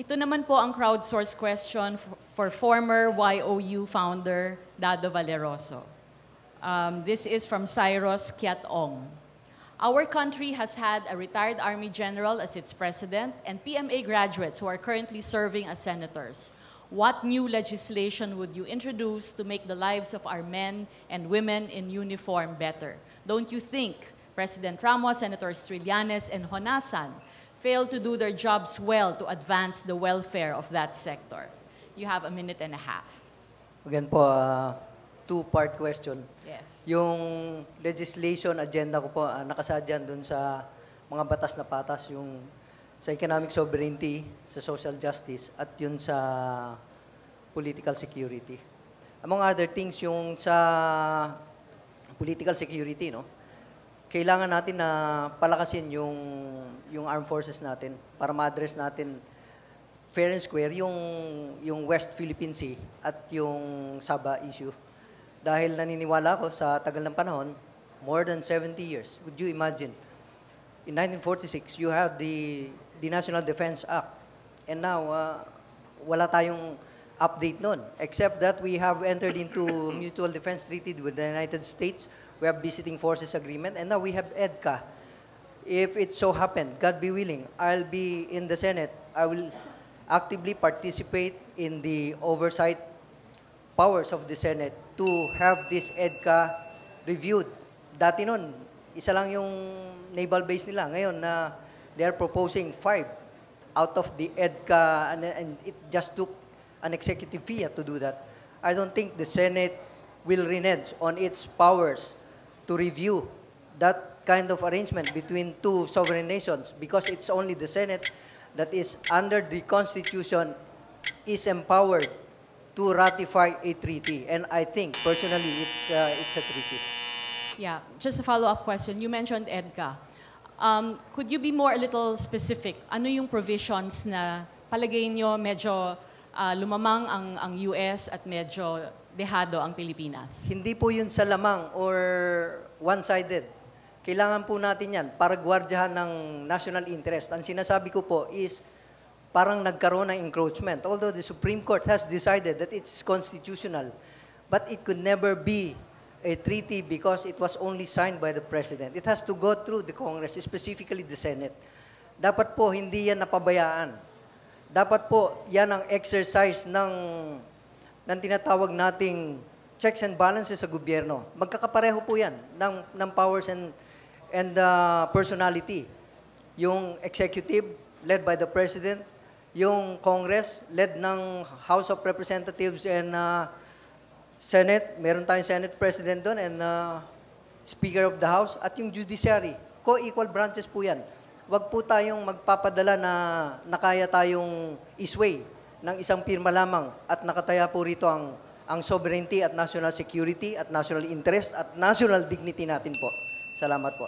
Ito naman po ang crowdsourced question for former YOU founder Dado Valeroso. This is from Cyrus Kiatong. Our country has had a retired Army General as its president and PMA graduates who are currently serving as senators. What new legislation would you introduce to make the lives of our men and women in uniform better? Don't you think President Ramos, Senators Trillanes, and Honasan failed to do their jobs well to advance the welfare of that sector? You have a minute and a half. Again po, two-part question. Yes. Yung legislation agenda ko po, nakasadyan dun sa mga batas na patas, yung sa economic sovereignty, sa social justice, at yun sa political security. Among other things, yung sa political security, no? Kailangan natin na palakasin yung armed forces natin para ma-address natin fair and square yung West Philippine Sea at yung Sabah issue. Dahil naniniwala ko sa tagal ng panahon, more than 70 years. Would you imagine? In 1946, you have the National Defense Act. And now, wala tayong update nun. Except that we have entered into mutual defense treaty with the United States. We have visiting forces agreement. And now we have EDCA. If it so happened, God be willing, I'll be in the Senate. I will actively participate in the oversight powers of the Senate to have this EDCA reviewed. Dati nun, isa lang yung naval base nila. Ngayon na they are proposing 5 out of the EDCA, and it just took an executive fiat to do that. I don't think the Senate will renege on its powers to review that kind of arrangement between two sovereign nations, because it's only the Senate that is under the Constitution is empowered to ratify a treaty. And I think, personally, it's a treaty. Yeah, just a follow-up question. You mentioned EDCA. Could you be a little specific? Ano yung provisions na palagay nyo medyo lumamang ang US at medyo dehado ang Pilipinas? Hindi po yun sa lamang or one-sided. Kailangan po natin yan para gwardyahan ng national interest. Ang sinasabi ko po is parang nagkaroon ng encroachment. Although the Supreme Court has decided that it's constitutional, but it could never be a treaty because it was only signed by the President. It has to go through the Congress, specifically the Senate. Dapat po hindi yan napabayaan. Dapat po yan ang exercise ng tinatawag nating checks and balances sa gobyerno. Magkakapareho po yan ng powers and personality. Yung executive, led by the President, yung Congress, led ng House of Representatives and Senate, meron tayong Senate President doon and Speaker of the House, at yung Judiciary. Co-equal branches po yan. Huwag po tayong magpapadala na kaya tayong isway ng isang pirma lamang at nakataya po rito ang sovereignty at national security at national interest at national dignity natin po. Salamat po.